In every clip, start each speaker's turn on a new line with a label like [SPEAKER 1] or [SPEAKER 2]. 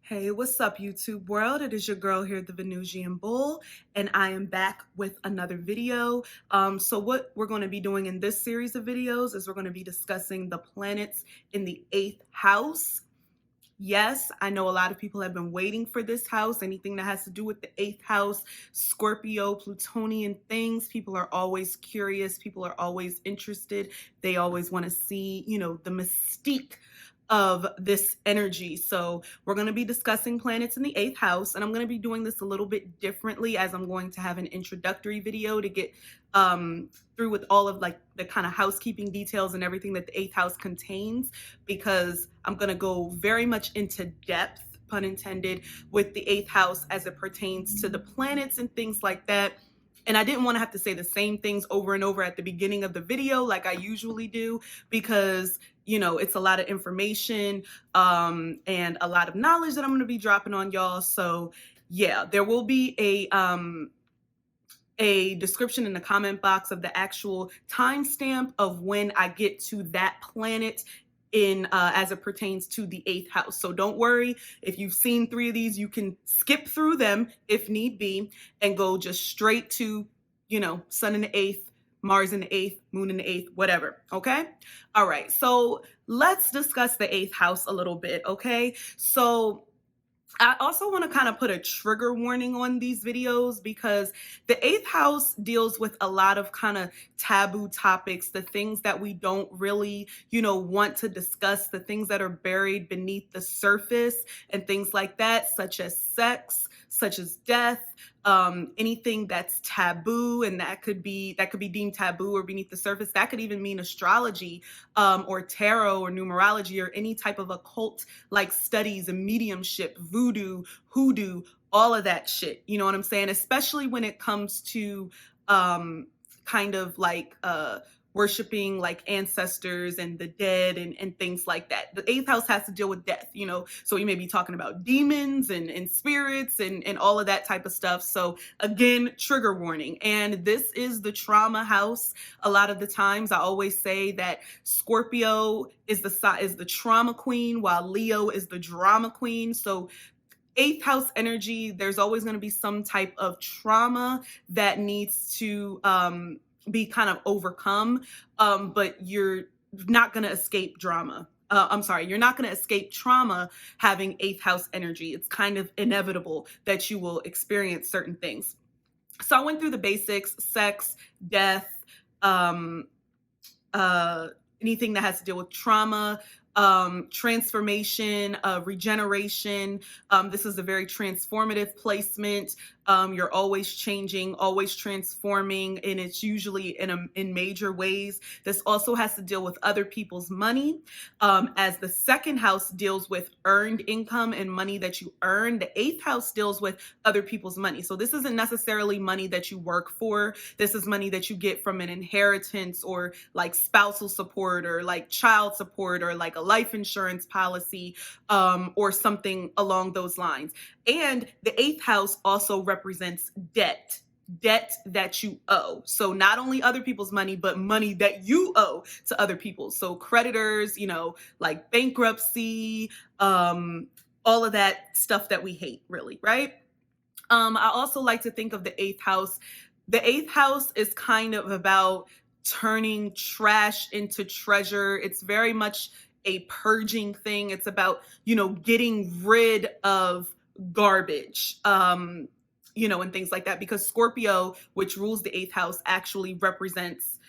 [SPEAKER 1] Hey, what's up, YouTube world? It is your girl here, the Venusian Bull, and I am back with another video. So what we're going to be doing in this series of videos is we're going to be discussing the planets in the 8th house. Yes, I know a lot of people have been waiting for this house. Anything that has to do with the 8th house, Scorpio, Plutonian things, people are always curious. People are always interested. They always want to see, the mystique of this energy. So we're going to be discussing planets in the 8th house, and I'm going to be doing this a little bit differently, as I'm going to have an introductory video to get through with all of like the kind of housekeeping details and everything that the 8th house contains, because I'm going to go very much into depth, pun intended, with the 8th house as it pertains to the planets and things like that. And I didn't want to have to say the same things over and over at the beginning of the video like I usually do, because it's a lot of information and a lot of knowledge that I'm going to be dropping on y'all. So yeah, there will be a description in the comment box of the actual timestamp of when I get to that planet in as it pertains to the 8th house. So don't worry, if you've seen 3 of these, you can skip through them if need be and go just straight to, sun in the 8th, Mars in the 8th, moon in the 8th, whatever. Okay. All right. So let's discuss the 8th house a little bit. Okay. So I also want to kind of put a trigger warning on these videos, because the 8th house deals with a lot of kind of taboo topics, the things that we don't really, want to discuss, the things that are buried beneath the surface and things like that, such as sex, such as death, anything that's taboo, and that could be deemed taboo or beneath the surface. That could even mean astrology or tarot or numerology or any type of occult like studies and mediumship, voodoo, hoodoo, all of that shit. You know what I'm saying? Especially when it comes to kind of like worshiping like ancestors and the dead and things like that. The 8th house has to deal with death, so we may be talking about demons and spirits and all of that type of stuff. So again, trigger warning. And this is the trauma house. A lot of the times I always say that Scorpio is the trauma queen, while Leo is the drama queen. So 8th house energy, there's always going to be some type of trauma that needs to be kind of overcome, but you're not going to escape drama. You're not going to escape trauma having 8th house energy. It's kind of inevitable that you will experience certain things. So I went through the basics: sex, death, anything that has to deal with trauma, transformation, regeneration. This is a very transformative placement. You're always changing, always transforming, and it's usually in major ways. This also has to deal with other people's money, as the 2nd house deals with earned income and money that you earn. The 8th house deals with other people's money. So this isn't necessarily money that you work for. This is money that you get from an inheritance, or like spousal support, or like child support, or like a life insurance policy, or something along those lines. And the 8th house also represents debt that you owe. So not only other people's money, but money that you owe to other people. So creditors, like bankruptcy, all of that stuff that we hate, really, right? I also like to think of the 8th house. The 8th house is kind of about turning trash into treasure. It's very much a purging thing. It's about, getting rid of garbage, and things like that, because Scorpio, which rules the 8th house, actually represents,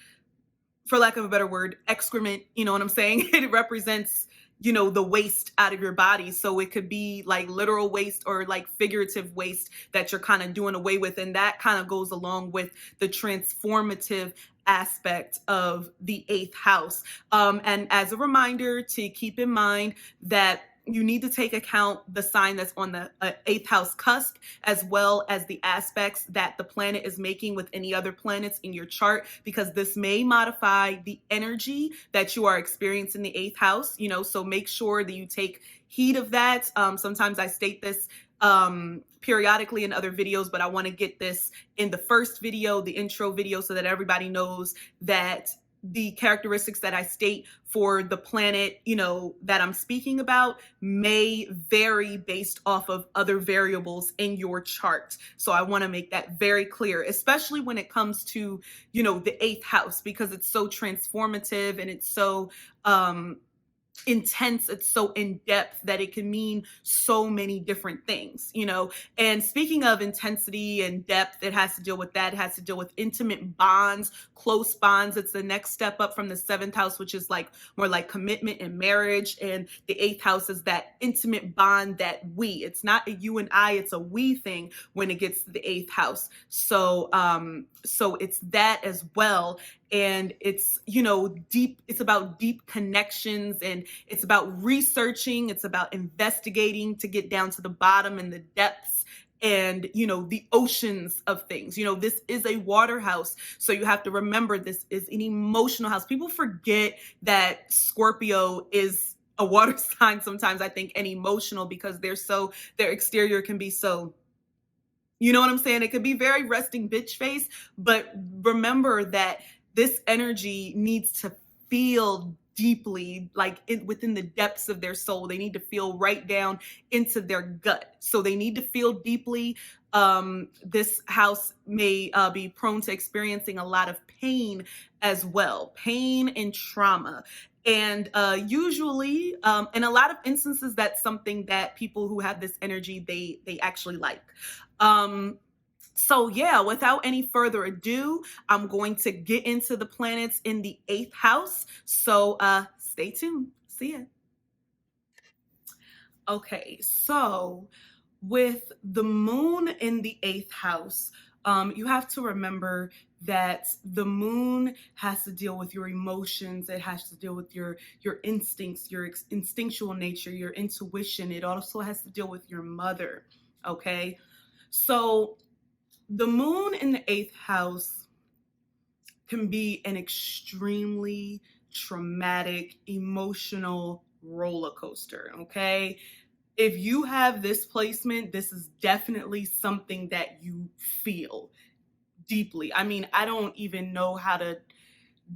[SPEAKER 1] for lack of a better word, excrement. You know what I'm saying? It represents, the waste out of your body. So it could be like literal waste or like figurative waste that you're kind of doing away with. And that kind of goes along with the transformative aspect of the 8th house. And as a reminder to keep in mind that you need to take account the sign that's on the 8th house cusp, as well as the aspects that the planet is making with any other planets in your chart, because this may modify the energy that you are experiencing in the 8th house. So make sure that you take heed of that. Sometimes I state this periodically in other videos, but I want to get this in the first video, the intro video, so that everybody knows that the characteristics that I state for the planet, that I'm speaking about may vary based off of other variables in your chart. So I want to make that very clear, especially when it comes to, the eighth house, because it's so transformative and it's so, intense, it's so in depth that it can mean so many different things. And speaking of intensity and depth, it has to deal with that. It has to deal with intimate bonds, close bonds. It's the next step up from the seventh house, which is like more like commitment and marriage. And the eighth house is that intimate bond that it's not a you and I, it's a we thing when it gets to the eighth house. So it's that as well. And it's, deep, it's about deep connections, and it's about researching, it's about investigating to get down to the bottom and the depths and, the oceans of things. This is a water house. So you have to remember this is an emotional house. People forget that Scorpio is a water sign sometimes, I think, and emotional, because their exterior can be so, you know what I'm saying? It could be very resting bitch face, but remember that this energy needs to feel deeply, like within the depths of their soul. They need to feel right down into their gut. So they need to feel deeply. This house may be prone to experiencing a lot of pain as well, pain and trauma. And usually, in a lot of instances, that's something that people who have this energy, they actually like. So yeah, without any further ado, I'm going to get into the planets in the eighth house. So stay tuned. See ya. Okay, so with the moon in the eighth house, you have to remember that the moon has to deal with your emotions. It has to deal with your instincts, your instinctual nature, your intuition. It also has to deal with your mother. Okay, so the moon in the eighth house can be an extremely traumatic, emotional roller coaster. Okay. If you have this placement, this is definitely something that you feel deeply. I mean, I don't even know how to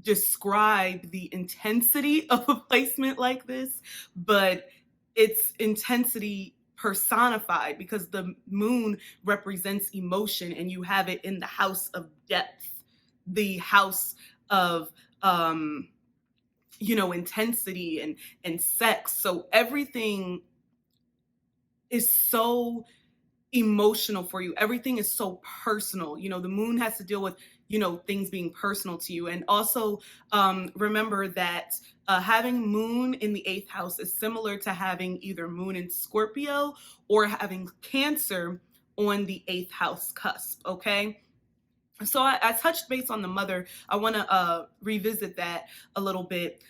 [SPEAKER 1] describe the intensity of a placement like this, but it's intensity personified, because the moon represents emotion, and you have it in the house of depth, the house of intensity and sex. So everything is so emotional for you. Everything is so personal. The moon has to deal with, things being personal to you. And also remember that having moon in the eighth house is similar to having either moon in Scorpio or having Cancer on the eighth house cusp. Okay. So I touched base on the mother. I want to revisit that a little bit,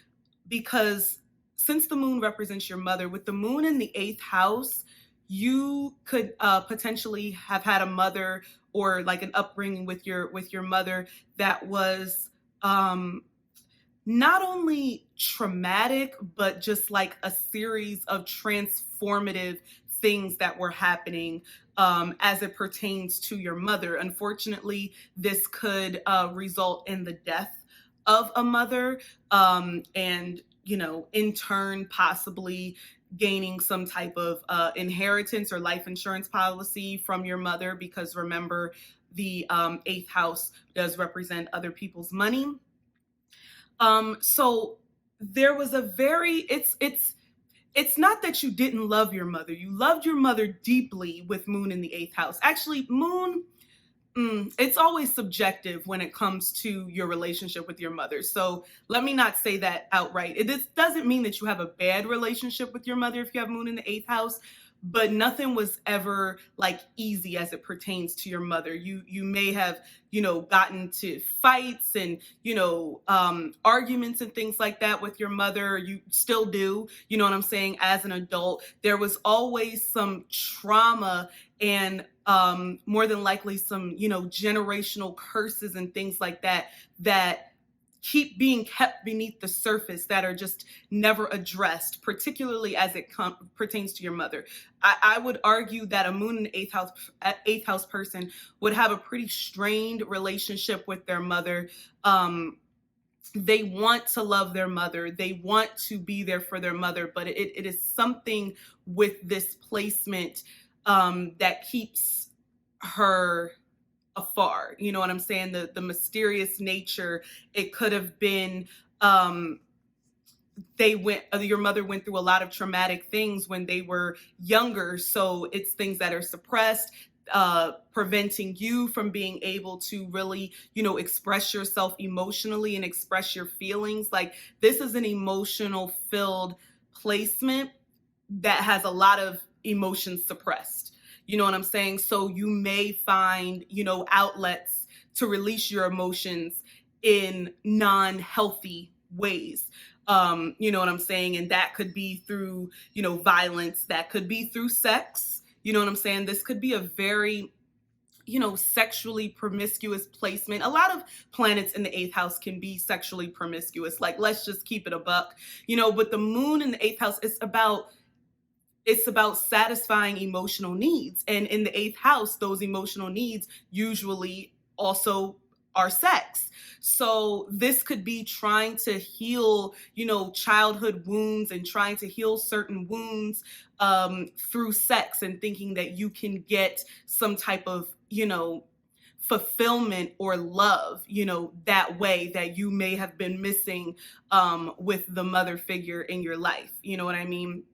[SPEAKER 1] because since the moon represents your mother, with the moon in the eighth house, you could potentially have had a mother, or like an upbringing with your mother, that was not only traumatic, but just like a series of transformative things that were happening as it pertains to your mother. Unfortunately, this could result in the death of a mother, and in turn, possibly gaining some type of inheritance or life insurance policy from your mother, because remember, the eighth house does represent other people's money. So there was a very, it's not that you didn't love your mother. You loved your mother deeply with moon in the eighth house. Actually, moon, it's always subjective when it comes to your relationship with your mother. So let me not say that outright. It doesn't mean that you have a bad relationship with your mother if you have moon in the eighth house, but nothing was ever like easy as it pertains to your mother. You may have, gotten to fights and, arguments and things like that with your mother. You still do, you know what I'm saying? As an adult, there was always some trauma and more than likely some, generational curses and things like that keep being kept beneath the surface, that are just never addressed, particularly as it pertains to your mother. I would argue that a moon in eighth house person would have a pretty strained relationship with their mother, they want to love their mother, they want to be there for their mother, but it is something with this placement that keeps her afar. You know what I'm saying? The mysterious nature. It could have been your mother went through a lot of traumatic things when they were younger, so it's things that are suppressed, preventing you from being able to really, express yourself emotionally and express your feelings. Like, this is an emotional filled placement that has a lot of emotions suppressed. You know what I'm saying? So you may find, outlets to release your emotions in non-healthy ways. You know what I'm saying? And that could be through, violence, that could be through sex. You know what I'm saying? This could be a very, sexually promiscuous placement. A lot of planets in the eighth house can be sexually promiscuous. Like, let's just keep it a buck, but the moon in the eighth house is about satisfying emotional needs. And in the eighth house, those emotional needs usually also are sex. So this could be trying to heal, childhood wounds and trying to heal certain wounds through sex, and thinking that you can get some type of, fulfillment or love, that way that you may have been missing with the mother figure in your life. You know what I mean?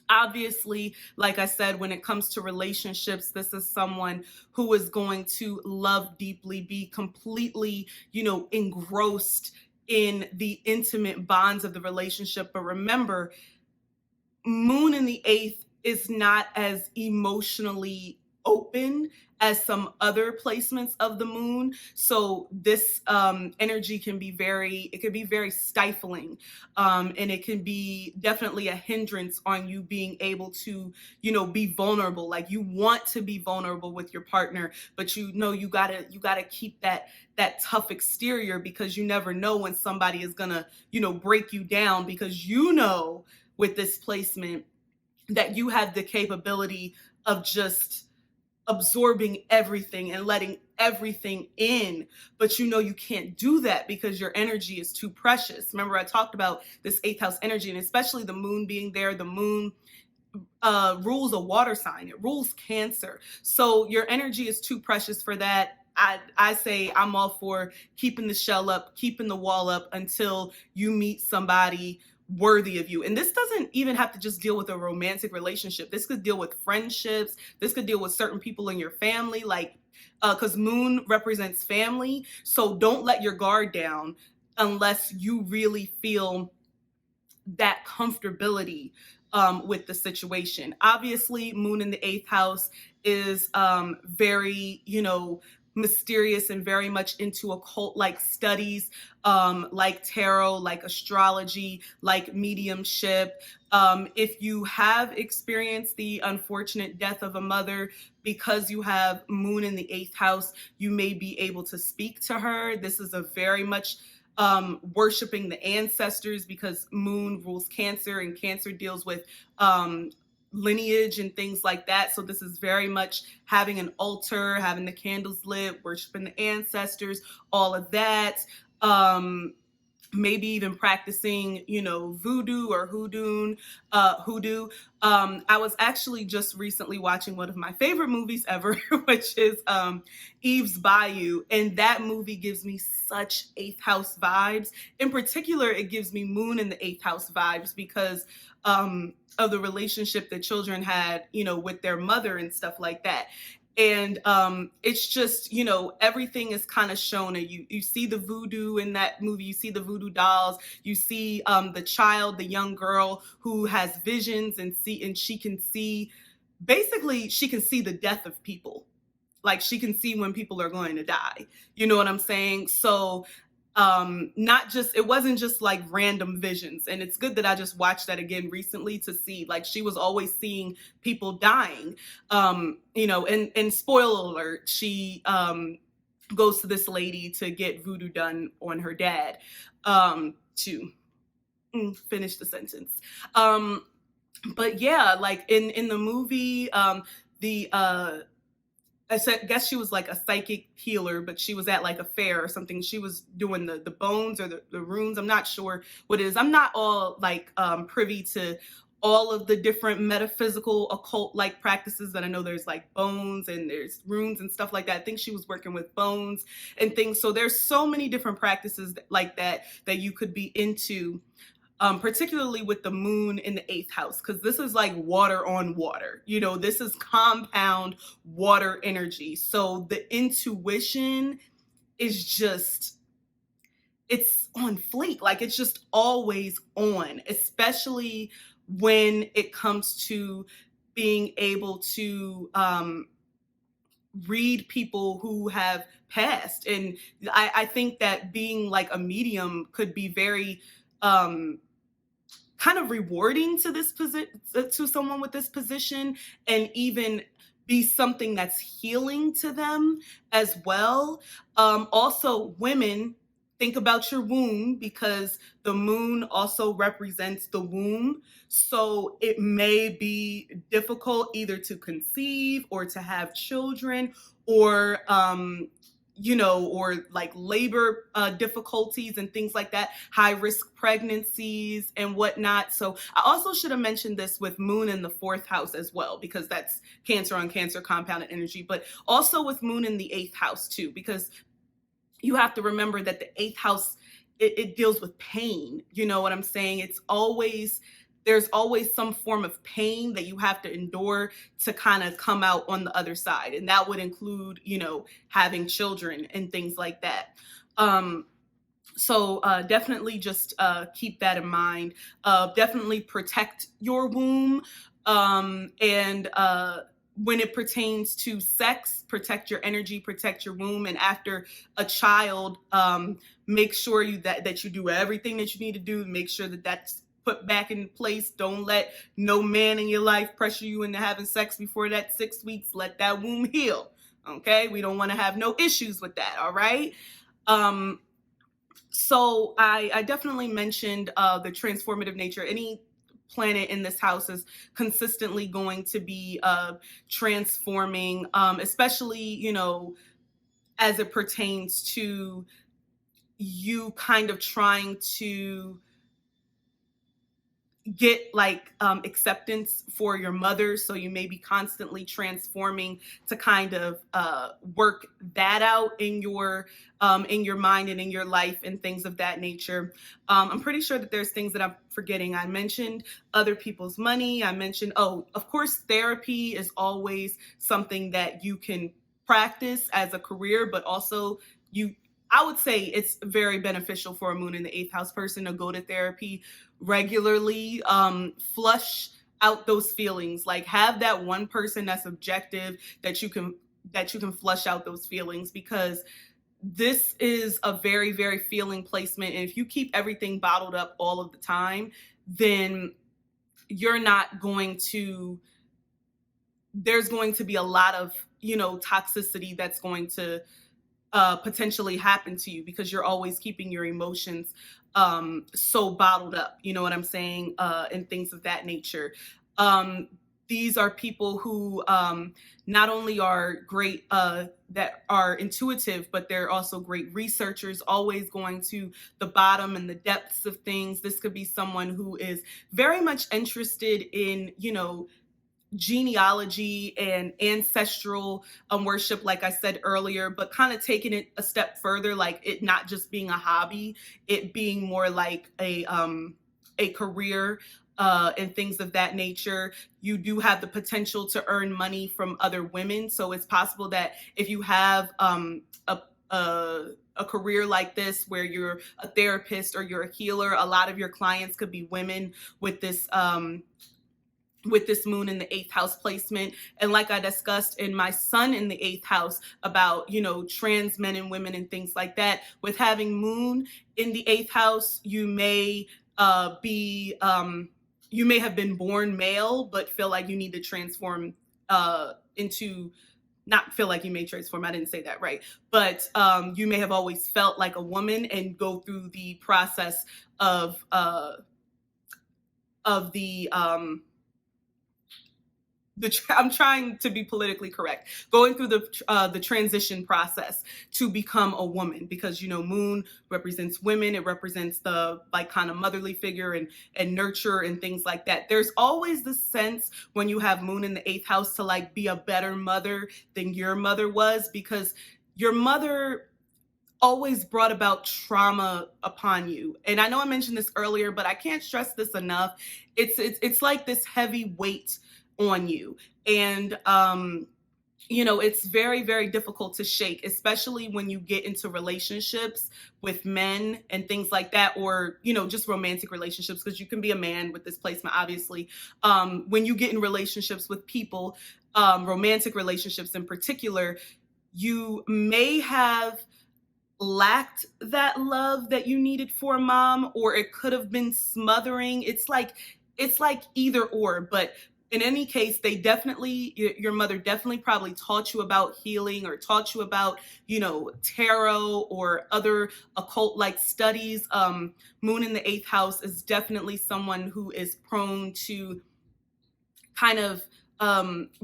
[SPEAKER 1] Obviously, like I said, when it comes to relationships, this is someone who is going to love deeply, be completely, engrossed in the intimate bonds of the relationship. But remember, moon in the eighth is not as emotionally open as some other placements of the moon. So this energy can be very stifling, and it can be definitely a hindrance on you being able to, be vulnerable. Like, you want to be vulnerable with your partner, but you gotta keep that tough exterior, because you never know when somebody is gonna, break you down, because with this placement that you have the capability of just absorbing everything and letting everything in, but you can't do that because your energy is too precious. Remember, I talked about this eighth house energy, and especially the moon being there. The moon rules a water sign, it rules Cancer. So your energy is too precious for that. I say I'm all for keeping the shell up, keeping the wall up until you meet somebody worthy of you. And this doesn't even have to just deal with a romantic relationship. This could deal with friendships. This could deal with certain people in your family, like, because moon represents family. So don't let your guard down unless you really feel that comfortability with the situation. Obviously, moon in the eighth house is very, mysterious and very much into occult like studies, like tarot, like astrology, like mediumship. If you have experienced the unfortunate death of a mother, because you have moon in the eighth house, you may be able to speak to her. This is a very much worshiping the ancestors, because moon rules Cancer, and Cancer deals with lineage and things like that. So this is very much having an altar, having the candles lit, worshiping the ancestors, all of that. Maybe even practicing, voodoo or hoodoo. I was actually just recently watching one of my favorite movies ever, which is Eve's Bayou. And that movie gives me such eighth house vibes. In particular, it gives me moon in the eighth house vibes because of the relationship that children had, with their mother and stuff like that. And it's just, everything is kind of shown, and you see the voodoo in that movie, you see the voodoo dolls, you see the child, the young girl who has visions and she can see, basically she can see the death of people. Like, she can see when people are going to die. You know what I'm saying? So not just, it wasn't just like random visions. And it's good that I just watched that again recently to see, like, she was always seeing people dying. And spoiler alert, she goes to this lady to get voodoo done on her dad, to finish the sentence. But yeah, like in the movie, the guess she was like a psychic healer, but she was at like a fair or something. She was doing the bones or the runes. I'm not sure what it is. I'm not all like privy to all of the different metaphysical occult like practices, but I know there's like bones and there's runes and stuff like that. I think she was working with bones and things. So there's so many different practices like that that you could be into, particularly with the moon in the eighth house, because this is like water on water. You know, this is compound water energy. So the intuition is just, it's on fleek. Like it's just always on, especially when it comes to being able to read people who have passed. And I think that being like a medium could be very kind of rewarding to this position, to someone with this position, and even be something that's healing to them as well. Also, women, think about your womb, because the moon also represents the womb. So it may be difficult either to conceive or to have children, or or like labor difficulties and things like that, high risk pregnancies and whatnot. So I also should have mentioned this with moon in the fourth house as well, because that's Cancer on Cancer compounded energy, but also with moon in the eighth house too, because you have to remember that the eighth house, it deals with pain. You know what I'm saying? There's always some form of pain that you have to endure to kind of come out on the other side. And that would include, having children and things like that. So definitely just keep that in mind. Definitely protect your womb. And when it pertains to sex, protect your energy, protect your womb. And after a child, make sure that you do everything that you need to do. Make sure that that's put back in place. Don't let no man in your life pressure you into having sex before that 6 weeks. Let that womb heal. Okay? We don't want to have no issues with that. All right? So I definitely mentioned the transformative nature. Any planet in this house is consistently going to be transforming, especially, as it pertains to you kind of trying to get like acceptance for your mother. So you may be constantly transforming to kind of work that out in your mind and in your life and things of that nature. I'm pretty sure that there's things that I'm forgetting. I mentioned other people's money. I mentioned, of course, therapy is always something that you can practice as a career, but also I would say it's very beneficial for a moon in the eighth house person to go to therapy regularly, flush out those feelings, like have that one person that's objective that you can flush out those feelings, because this is a very, very feeling placement. And if you keep everything bottled up all of the time, then you're not going to, there's going to be a lot of, toxicity that's going to potentially happen to you, because you're always keeping your emotions so bottled up, you know what I'm saying, and things of that nature. These are people who not only are great, that are intuitive, but they're also great researchers, always going to the bottom and the depths of things. This could be someone who is very much interested in, genealogy and ancestral worship, like I said earlier, but kind of taking it a step further, like it not just being a hobby, it being more like a career, and things of that nature. You do have the potential to earn money from other women. So it's possible that if you have a career like this, where you're a therapist or you're a healer, a lot of your clients could be women with this moon in the eighth house placement. And like I discussed in my sun in the eighth house about, trans men and women and things like that, with having moon in the eighth house, you may have been born male, but feel like you need to transform into, not feel like you may transform, I didn't say that right, but you may have always felt like a woman and go through the process of the I'm trying to be politically correct, going through the transition process to become a woman, because moon represents women, it represents the like kind of motherly figure and nurture and things like that. There's always this sense when you have moon in the 8th house to like be a better mother than your mother was, because your mother always brought about trauma upon you. And I know I mentioned this earlier, but I can't stress this enough. It's like this heavy weight on you. And it's very, very difficult to shake, especially when you get into relationships with men and things like that, or just romantic relationships, because you can be a man with this placement, obviously. When you get in relationships with people, romantic relationships in particular, you may have lacked that love that you needed for a mom, or it could have been smothering. It's like either or. But in any case, they definitely, your mother definitely probably taught you about healing, or taught you about tarot or other occult like studies. Moon in the 8th house is definitely someone who is prone to kind of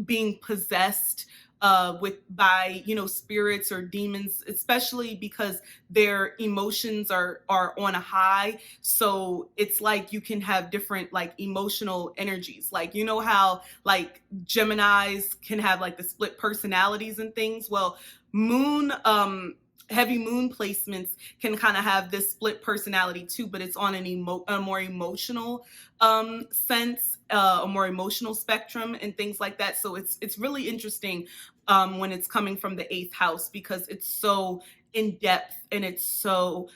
[SPEAKER 1] being possessed by spirits or demons, especially because their emotions are on a high. So it's like you can have different like emotional energies, like how like Geminis can have like the split personalities and things. Well, moon heavy moon placements can kind of have this split personality too, but it's on a more emotional sense, a more emotional spectrum and things like that. So it's really interesting when it's coming from the 8th house, because it's so in depth and it's so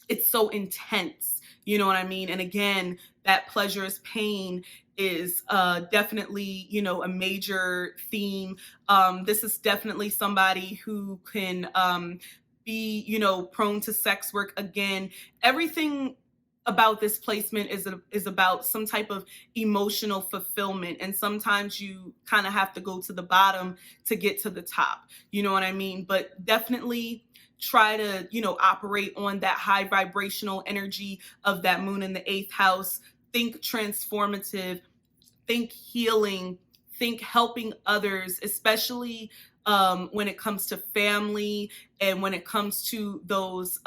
[SPEAKER 1] intense. You know what I mean? And again, that pleasure is pain is definitely, a major theme. This is definitely somebody who can be, prone to sex work. Again, everything about this placement is about some type of emotional fulfillment. And sometimes you kind of have to go to the bottom to get to the top. You know what I mean? But definitely try to operate on that high vibrational energy of that moon in the 8th house. Think transformative, think healing, think helping others, especially when it comes to family, and when it comes to those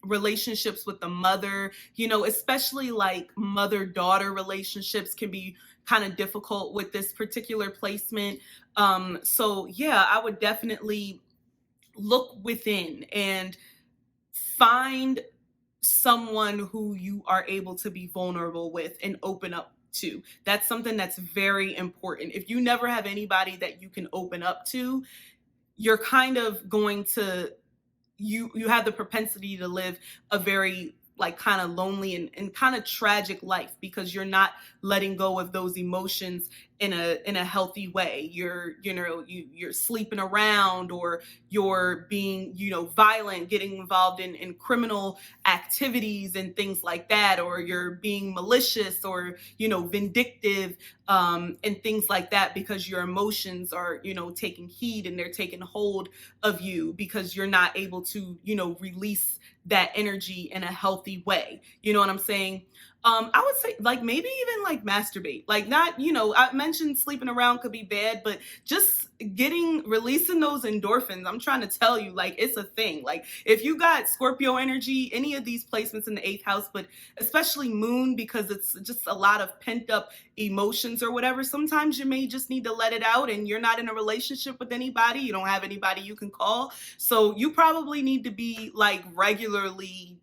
[SPEAKER 1] relationships with the mother. Especially like mother-daughter relationships can be kind of difficult with this particular placement. So yeah, I would definitely look within and find someone who you are able to be vulnerable with and open up to. That's something that's very important. If you never have anybody that you can open up to, you're kind of going to you have the propensity to live a very like kind of lonely and kind of tragic life, because you're not letting go of those emotions in a healthy way. You're sleeping around, or you're being violent, getting involved in criminal activities and things like that, or you're being malicious or vindictive, and things like that, because your emotions are taking heed and they're taking hold of you, because you're not able to release that energy in a healthy way. You know what I'm saying? I would say like maybe even like masturbate, like not, I mentioned sleeping around could be bad, but just releasing those endorphins. I'm trying to tell you, like, it's a thing. Like if you got Scorpio energy, any of these placements in the 8th house, but especially moon, because it's just a lot of pent up emotions or whatever. Sometimes you may just need to let it out, and you're not in a relationship with anybody. You don't have anybody you can call. So you probably need to be like regularly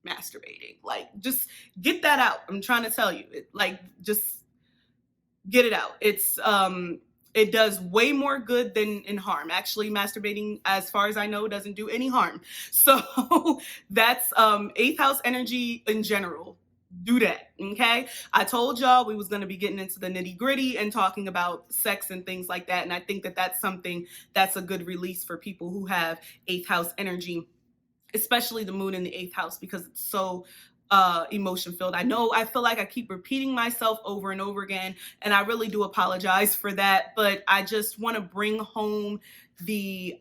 [SPEAKER 1] masturbating. Like just get that out. I'm trying to tell you, just get it out. It does way more good than in harm. Actually, masturbating, as far as I know, doesn't do any harm. So that's 8th house energy in general. Do that. Okay. I told y'all we was going to be getting into the nitty gritty and talking about sex and things like that. And I think that that's something that's a good release for people who have 8th house energy, especially the moon in the 8th house, because it's so emotion filled. I know I feel like I keep repeating myself over and over again, and I really do apologize for that, but I just want to bring home the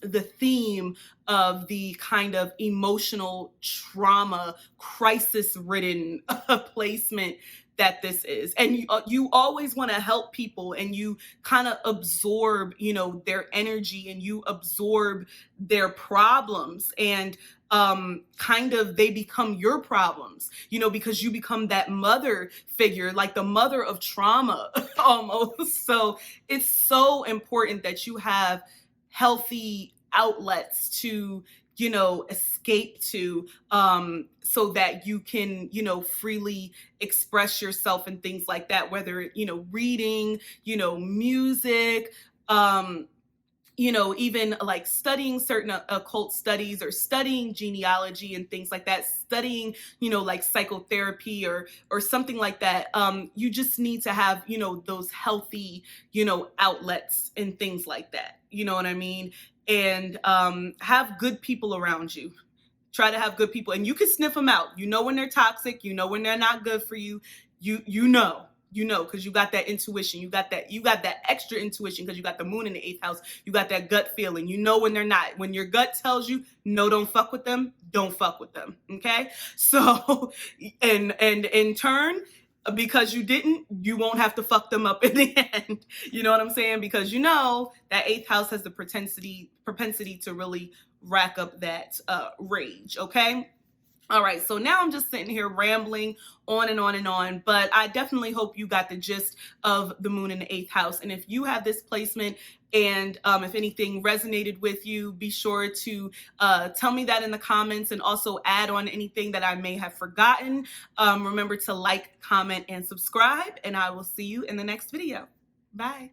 [SPEAKER 1] the theme of the kind of emotional trauma, crisis ridden placement that this is. And you always want to help people, and you kind of absorb, their energy, and you absorb their problems, and kind of they become your problems, because you become that mother figure, like the mother of trauma almost. So it's so important that you have healthy outlets to escape to, so that you can freely express yourself and things like that, whether reading, music, even like studying certain occult studies, or studying genealogy and things like that, studying, like psychotherapy, or something like that. You just need to have, those healthy, outlets and things like that. You know what I mean? And have good people around you. Try to have good people, and you can sniff them out. When they're toxic, when they're not good for you. Because you got that intuition. You got that extra intuition, because you got the moon in the 8th house. You got that gut feeling. When they're not. When your gut tells you, no, don't fuck with them, don't fuck with them. Okay? So, and in turn, because you won't have to fuck them up in the end. You know what I'm saying? Because that 8th house has the propensity to really rack up that rage. Okay? All right, so now I'm just sitting here rambling on and on and on, but I definitely hope you got the gist of the moon in the 8th house. And if you have this placement, and if anything resonated with you, be sure to tell me that in the comments, and also add on anything that I may have forgotten. Remember to like, comment, and subscribe, and I will see you in the next video. Bye.